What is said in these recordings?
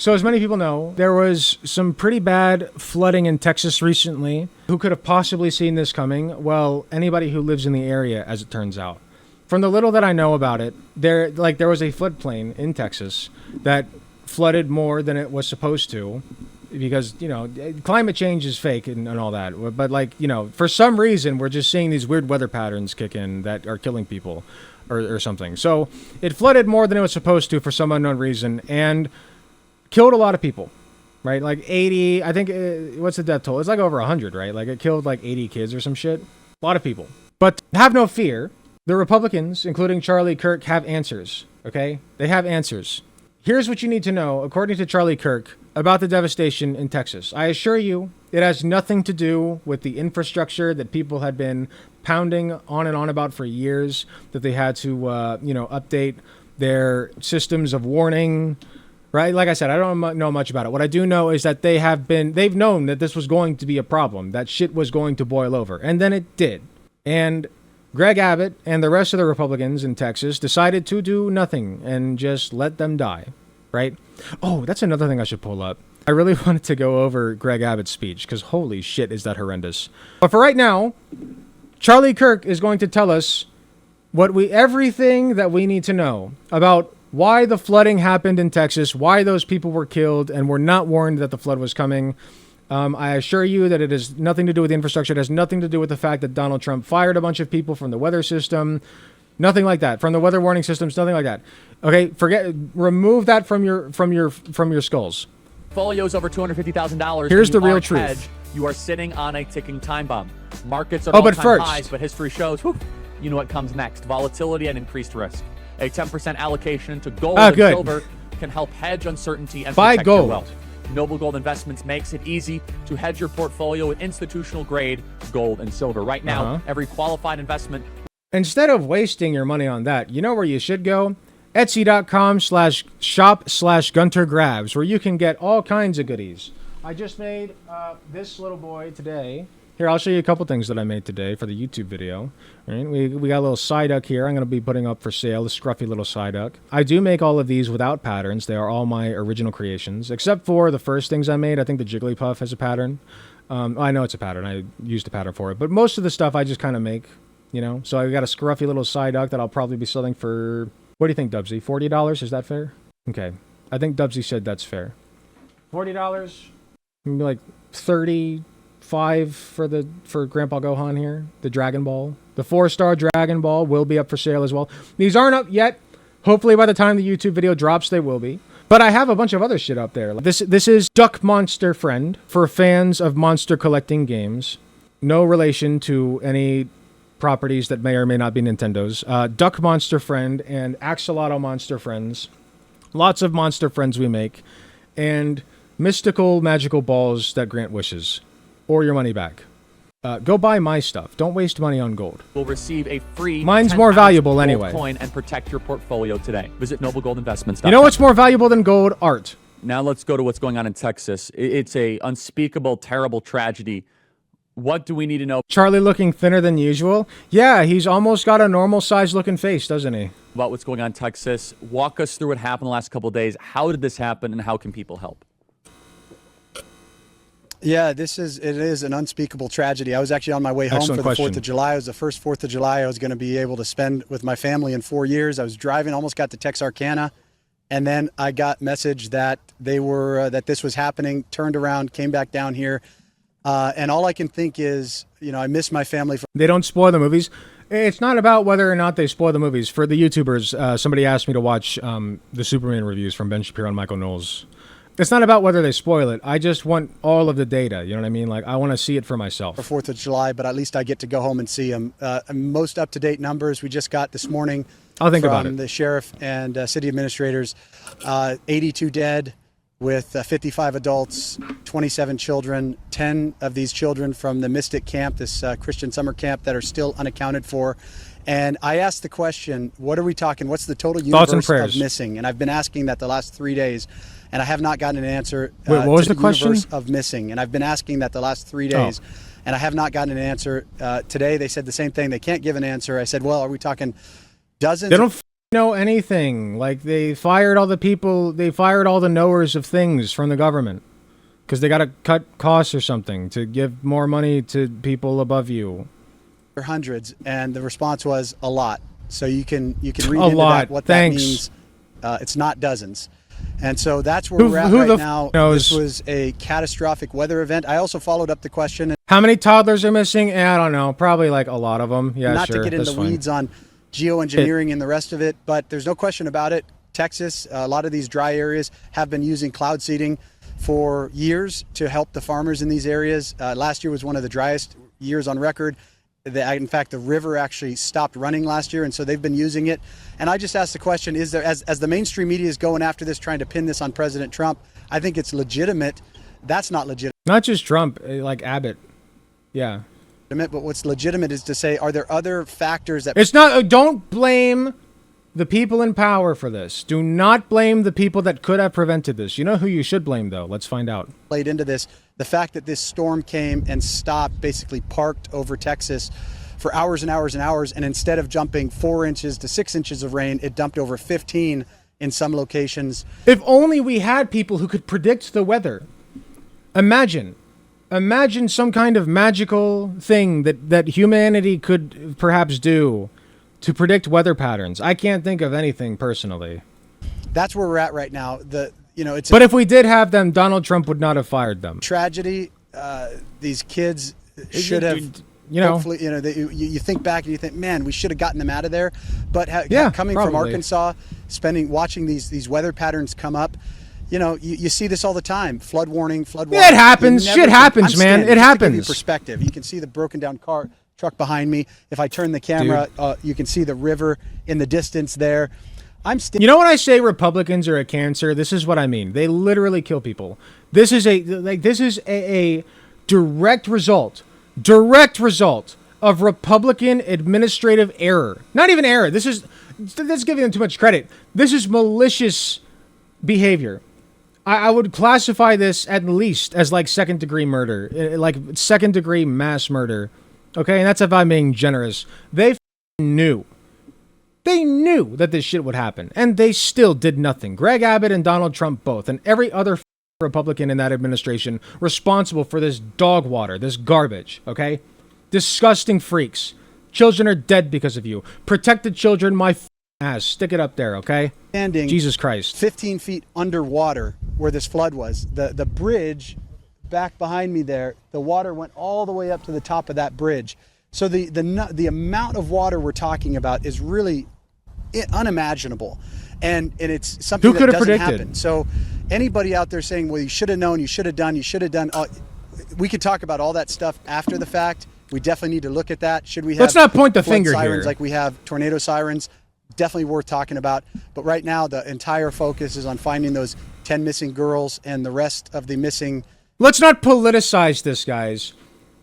So as many people know, there was some pretty bad flooding in Texas recently. Who could have possibly seen this coming? Well, anybody who lives in the area, as it turns out. From the little that I know about it, there was a floodplain in Texas that flooded more than it was supposed to, because, you know, climate change is fake and all that. But, like, you know, for some reason, we're just seeing these weird weather patterns kick in that are killing people or something. So it flooded more than it was supposed to for some unknown reason and killed a lot of people, right? Like 80, I think, what's the death toll? It's like over 100, right? Like it killed like 80 kids or some shit. A lot of people. But have no fear. The Republicans, including Charlie Kirk, have answers, okay? They have answers. Here's what you need to know, according to Charlie Kirk, about the devastation in Texas. I assure you, it has nothing to do with the infrastructure that people had been pounding on and on about for years, that they had to, update their systems of warning, right? Like I said, I don't know much about it. What I do know is that they've known that this was going to be a problem, that shit was going to boil over, and then it did. And Greg Abbott and the rest of the Republicans in Texas decided to do nothing and just let them die, right? Oh, that's another thing I should pull up. I really wanted to go over Greg Abbott's speech because holy shit is that horrendous. But for right now, Charlie Kirk is going to tell us everything that we need to know about why the flooding happened in Texas, why those people were killed and were not warned that the flood was coming. I assure you that it has nothing to do with the infrastructure. It has nothing to do with the fact that Donald Trump fired a bunch of people from the weather system. Nothing like that. From the weather warning systems, nothing like that. Okay, remove that from your skulls. Folio's over $250,000. Here's the real truth. Hedge, you are sitting on a ticking time bomb. Markets are but first, highs, but history shows, you know what comes next. Volatility and increased risk. A 10% allocation into gold and silver can help hedge uncertainty and protect your wealth. Noble Gold Investments makes it easy to hedge your portfolio with institutional grade gold and silver. Right now, every qualified investment. Instead of wasting your money on that, you know where you should go? Etsy.com/shop/Gunter Grabs, where you can get all kinds of goodies. I just made this little boy today. Here, I'll show you a couple things that I made today for the YouTube video. All right, we got a little Psyduck here I'm going to be putting up for sale, the scruffy little Psyduck. I do make all of these without patterns. They are all my original creations, except for the first things I made. I think the Jigglypuff has a pattern. I know it's a pattern. I used a pattern for it. But most of the stuff I just kind of make, you know. So I got a scruffy little Psyduck that I'll probably be selling for, what do you think, Dubsy? $40? Is that fair? Okay. I think Dubsy said that's fair. $40? Maybe like 35 for Grandpa Gohan here. The Dragon Ball. The 4-star Dragon Ball will be up for sale as well. These aren't up yet. Hopefully by the time the YouTube video drops, they will be. But I have a bunch of other shit up there. This is Duck Monster Friend for fans of monster collecting games. No relation to any properties that may or may not be Nintendo's. Duck Monster Friend and Axolotl Monster Friends. Lots of monster friends we make. And mystical magical balls that grant wishes. Or your money back. Go buy my stuff. Don't waste money on gold. Will receive a free Mine's more valuable anyway. Coin and protect your portfolio today. Visit noblegoldinvestments.com. You know what's more valuable than gold? Art. Now let's go to what's going on in Texas. It's a unspeakable, terrible tragedy. What do we need to know? Charlie looking thinner than usual? Yeah, he's almost got a normal size looking face, doesn't he? About what's going on in Texas. Walk us through what happened the last couple of days. How did this happen and how can people help? Yeah, it is an unspeakable tragedy. I was actually on my way home for the 4th of July. It was the first 4th of July I was going to be able to spend with my family in 4 years. I was driving, almost got to Texarkana, and then I got message that that this was happening, turned around, came back down here, and all I can think is, you know, I miss my family. They don't spoil the movies. It's not about whether or not they spoil the movies. For the YouTubers, somebody asked me to watch the Superman reviews from Ben Shapiro and Michael Knowles. It's not about whether they spoil it. I just want all of the data. You know what I mean? Like, I want to see it for myself. For 4th of July, but at least I get to go home and see them. Most up-to-date numbers we just got this morning I'll think about it. From the sheriff and city administrators. 82 dead with 55 adults, 27 children, 10 of these children from the Mystic Camp, this Christian summer camp, that are still unaccounted for. And I asked the question, what are we talking? What's the total universe of missing? And I've been asking that the last 3 days. And I have not gotten an answer. Wait, what was the question? Universe of missing, and I've been asking that the last 3 days, and I have not gotten an answer. Today they said the same thing. They can't give an answer. I said, well, are we talking dozens? They don't know anything. Like, they fired all the people, they fired all the knowers of things from the government because they got to cut costs or something to give more money to people above you. Hundreds, and the response was a lot. So you can read into that what that means. It's not dozens. And so that's where we're at right now. This was a catastrophic weather event. I also followed up the question. How many toddlers are missing? I don't know. Probably like a lot of them. Yeah, not sure. to get into the weeds on geoengineering and the rest of it, but there's no question about it. Texas, a lot of these dry areas have been using cloud seeding for years to help the farmers in these areas. Last year was one of the driest years on record. In fact, the river actually stopped running last year, and so they've been using it. And I just asked the question, is there, as the mainstream media is going after this, trying to pin this on President Trump, I think it's legitimate. That's not legitimate. Not just Trump, like Abbott. Yeah. But what's legitimate is to say, are there other factors that... It's not, don't blame the people in power for this. Do not blame the people that could have prevented this. You know who you should blame, though? Let's find out. Played into this. The fact that this storm came and stopped, basically parked over Texas for hours and hours and hours, and instead of jumping 4 inches to 6 inches of rain, it dumped over 15 in some locations. If only we had people who could predict the weather. Imagine some kind of magical thing that humanity could perhaps do to predict weather patterns. I can't think of anything personally. That's where we're at right now. But if we did have them, Donald Trump would not have fired them. Tragedy. These kids should have, hopefully, you think back and you think, man, we should have gotten them out of there. But coming from Arkansas, watching these weather patterns come up, you see this all the time. Flood warning. Yeah, it happens. Shit happens, man. It happens. To give you perspective. You can see the broken down truck behind me. If I turn the camera, you can see the river in the distance there. You know when I say Republicans are a cancer, this is what I mean. They literally kill people. This is a direct result of Republican administrative error. Not even error. That's giving them too much credit. This is malicious behavior. I would classify this at least as like second-degree murder, like second-degree mass murder. Okay, and that's if I'm being generous. They knew that this shit would happen, and they still did nothing. Greg Abbott and Donald Trump both, and every other Republican in that administration responsible for this dog water, this garbage, okay? Disgusting freaks. Children are dead because of you. Protect the children, my ass. Stick it up there, okay? Standing Jesus Christ. 15 feet underwater where this flood was. The bridge back behind me there, the water went all the way up to the top of that bridge. So the amount of water we're talking about is really unimaginable, and it's something that doesn't happen. So anybody out there saying, well, you should have known, you should have done, we could talk about all that stuff after the fact. We definitely need to look at that. Should we have, let's not point the finger sirens here like we have tornado sirens? Definitely worth talking about. But right now the entire focus is on finding those 10 missing girls and the rest of the missing. Let's not politicize this, guys.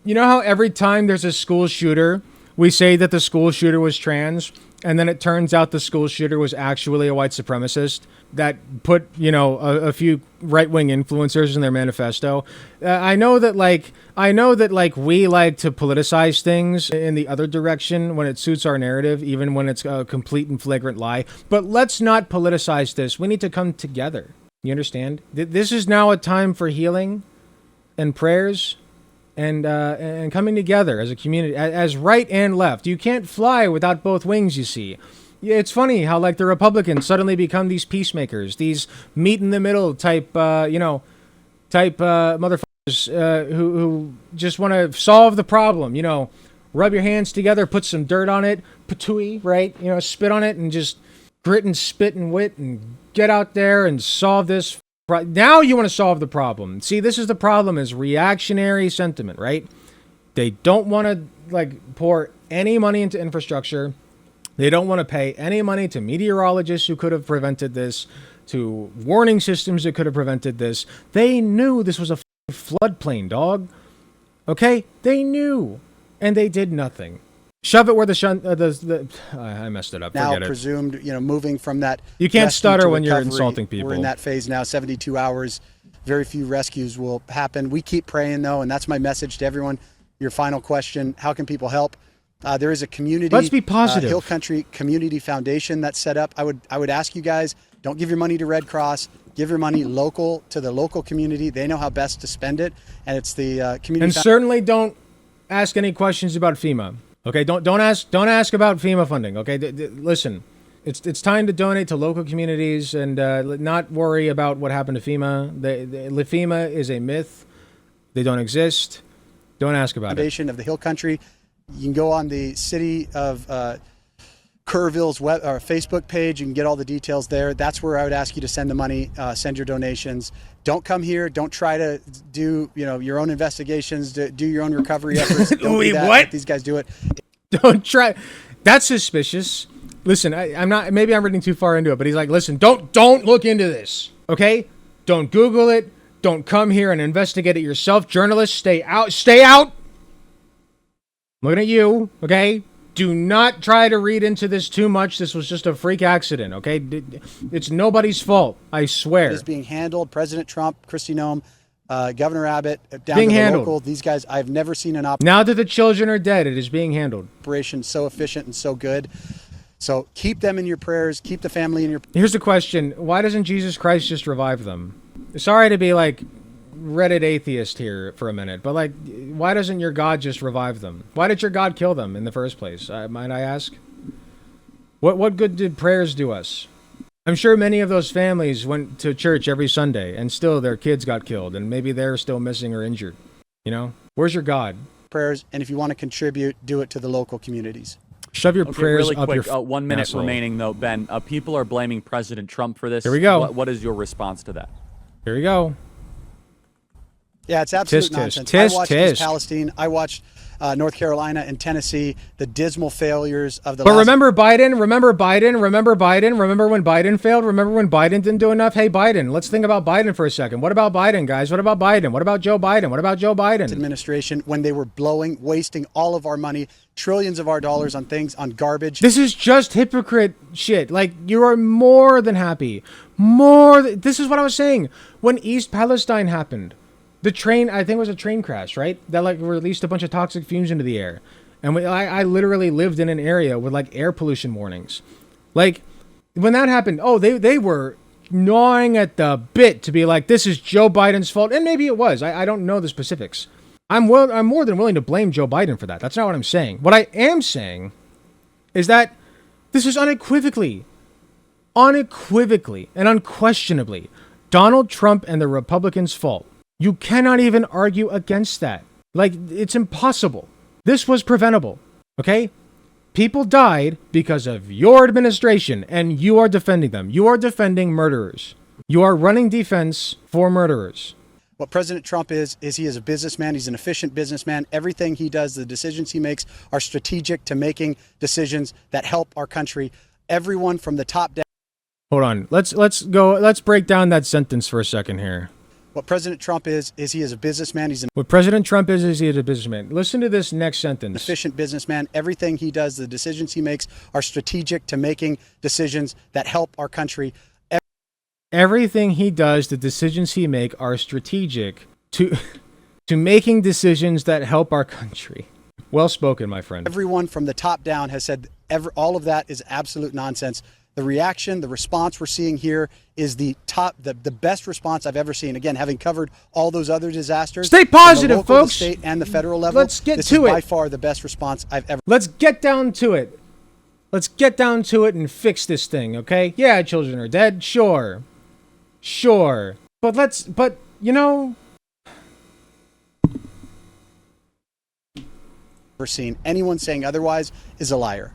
You know how every time there's a school shooter, we say that the school shooter was trans, and then it turns out the school shooter was actually a white supremacist that put, a few right-wing influencers in their manifesto. I know that we like to politicize things in the other direction when it suits our narrative, even when it's a complete and flagrant lie. But let's not politicize this. We need to come together. You understand? This is now a time for healing and prayers. And coming together as a community, as right and left. You can't fly without both wings, you see. It's funny how, like, the Republicans suddenly become these peacemakers, these meet-in-the-middle type, motherfuckers who just want to solve the problem, rub your hands together, put some dirt on it, patooey, right? Spit on it and just grit and spit and wit and get out there and solve this. Now you want to solve the problem. See, this is the problem, is reactionary sentiment, right? They don't want to pour any money into infrastructure. They don't want to pay any money to meteorologists who could have prevented this, to warning systems that could have prevented this. They knew this was a floodplain, dog. Okay? They knew. And they did nothing. Shove it where I messed it up. Now forget it. Presumed, moving from that. You can't stutter when you're insulting people. We're in that phase now, 72 hours. Very few rescues will happen. We keep praying, though, and that's my message to everyone. Your final question, how can people help? There is a community. Let's be positive. Hill Country Community Foundation that's set up. I would ask you guys, don't give your money to Red Cross. Give your money local to the local community. They know how best to spend it, and it's the community. And certainly don't ask any questions about FEMA. Okay, don't ask about FEMA funding. Okay, listen, it's time to donate to local communities and not worry about what happened to FEMA. FEMA is a myth. They don't exist. Don't ask about it. Foundation of the Hill Country. You can go on the city of Kerrville's web or Facebook page. You can get all the details there. That's where I would ask you to send the money, send your donations. Don't come here. Don't try to do your own investigations, do your own recovery efforts. Don't Wait, do that. what? Let these guys do it. Don't try. That's suspicious. Listen, I'm not. Maybe I'm reading too far into it, but he's like, listen, don't look into this. Okay? Don't Google it. Don't come here and investigate it yourself. Journalists, stay out. Stay out. I'm looking at you. Okay? Do not try to read into this too much. This was just a freak accident. Okay? It's nobody's fault. I swear. It is being handled. President Trump, Kristi Noem, Governor Abbott, down being to the handled. local. These guys, I've never seen an Now that the children are dead, it is being handled. operation so efficient and so good. So keep them in your prayers. Keep the family in your. Here's the question. Why doesn't Jesus Christ just revive them? Sorry to be like Reddit atheist here for a minute, but like, why doesn't your God just revive them? Why did your God kill them in the first place? Might I ask? What good did prayers do us? I'm sure many of those families went to church every Sunday and still their kids got killed and maybe they're still missing or injured. You know? Where's your God? Prayers, and if you want to contribute, do it to the local communities. Shove your prayers really up quick, your 1 minute asshole. remaining, though, Ben. People are blaming President Trump for this. Here we go. What is your response to that? Here we go. Yeah, it's absolute nonsense. I watched East Palestine. I watched North Carolina and Tennessee, the dismal failures of the But remember Biden? Remember Biden? Remember Biden? Remember when Biden failed? Remember when Biden didn't do enough? Hey, Biden, let's think about Biden for a second. What about Biden, guys? What about Biden? What about Joe Biden? What about Joe Biden? Administration, when they were wasting all of our money, trillions of our dollars on things, on garbage. This is just hypocrite shit. Like, you are more than happy. This is what I was saying. When East Palestine happened, the train, I think it was a train crash, right? That like released a bunch of toxic fumes into the air. And I literally lived in an area with like air pollution warnings. Like, when that happened, they were gnawing at the bit to be like, this is Joe Biden's fault. And maybe it was. I don't know the specifics. I'm more than willing to blame Joe Biden for that. That's not what I'm saying. What I am saying is that this is unequivocally and unquestionably Donald Trump and the Republicans' fault. You cannot even argue against that. Like, it's impossible. This was preventable, okay? People died because of your administration, and you are defending them. You are defending murderers. You are running defense for murderers. What President Trump is he is a businessman. He's an efficient businessman. Everything he does, the decisions he makes are strategic to making decisions that help our country. Everyone from the top down. Hold on. Let's break down that sentence for a second here. What President Trump is he is a businessman. What President Trump is he a businessman. Listen to this next sentence. An efficient businessman. Everything he does, the decisions he makes are strategic to making decisions that help our country. Everything he does, the decisions he makes are strategic to making decisions that help our country. Well spoken, my friend. Everyone from the top down has said all of that is absolute nonsense. The reaction, the response we're seeing here is the best response I've ever seen. Again, having covered all those other disasters. Stay positive, the local, folks. The state and the federal level. Let's get this to is it. by far the best response I've ever. Let's get down to it. Let's get down to it and fix this thing, okay? Yeah, children are dead. Sure. But you know. Never seen. Anyone saying otherwise is a liar.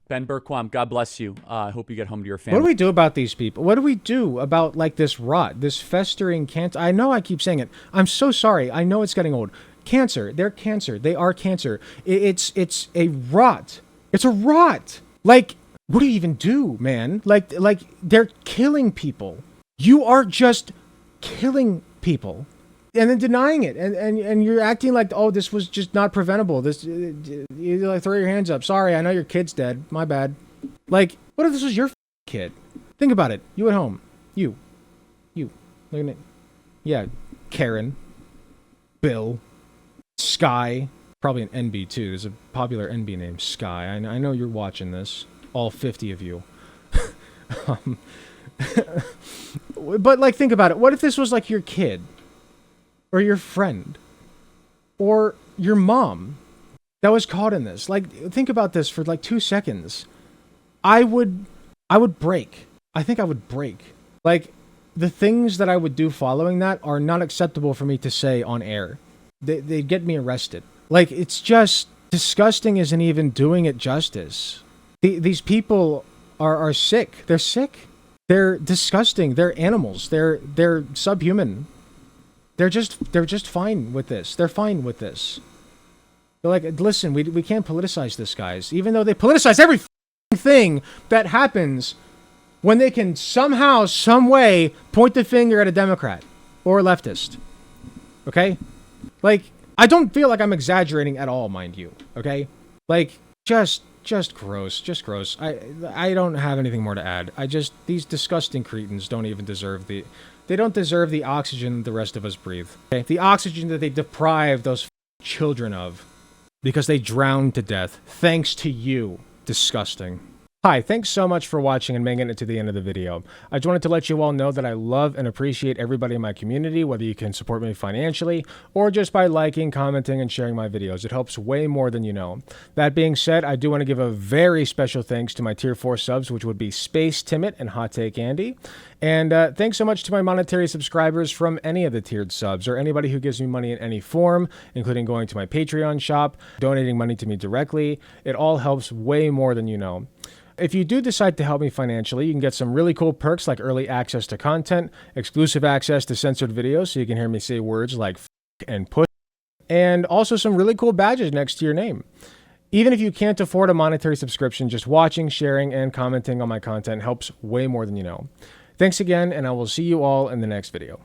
Ben Berquam, God bless you. I hope you get home to your family. What do we do about these people? What do we do about like this rot, this festering cancer? I know I keep saying it. I'm so sorry. I know it's getting old. Cancer. They're cancer. They are cancer. It's a rot. It's a rot. Like, what do you even do, man? Like they're killing people. You are just killing people. And then denying it, and you're acting like, oh, this was just not preventable. This, you like throw your hands up. Sorry, I know your kid's dead. My bad. Like, what if this was your kid? Think about it. You at home. You. Look at it. Yeah, Karen, Bill, Sky, Probably an NB too. There's a popular NB named Sky. I know you're watching this. All 50 of you. But like, think about it. What if this was like your kid? Or your friend? Or your mom that was caught in this? Like, think about this for like 2 seconds. I would break. I think I would break. Like, the things that I would do following that are not acceptable for me to say on air. They'd get me arrested. Like, it's just disgusting isn't even doing it justice. These people are sick. They're sick. They're disgusting. They're animals. They're subhuman. They're just fine with this. They're fine with this. They're like, listen, we can't politicize this, guys. Even though they politicize every thing that happens when they can somehow, some way point the finger at a Democrat or a leftist. Okay? Like, I don't feel like I'm exaggerating at all, mind you. Okay? Like, just gross. Just gross. I don't have anything more to add. These disgusting cretins don't even deserve they don't deserve the oxygen the rest of us breathe. Okay? The oxygen that they deprive those children of because they drowned to death. Thanks to you. Disgusting. Hi, thanks so much for watching and making it to the end of the video. I just wanted to let you all know that I love and appreciate everybody in my community, whether you can support me financially or just by liking, commenting, and sharing my videos. It helps way more than you know. That being said, I do want to give a very special thanks to my Tier 4 subs, which would be Space Timid and Hot Take Andy. And thanks so much to my monetary subscribers from any of the tiered subs, or anybody who gives me money in any form, including going to my Patreon shop, donating money to me directly. It all helps way more than you know. If you do decide to help me financially, you can get some really cool perks like early access to content, exclusive access to censored videos so you can hear me say words like f and push, and also some really cool badges next to your name. Even if you can't afford a monetary subscription, just watching, sharing, and commenting on my content helps way more than you know. Thanks again, and I will see you all in the next video.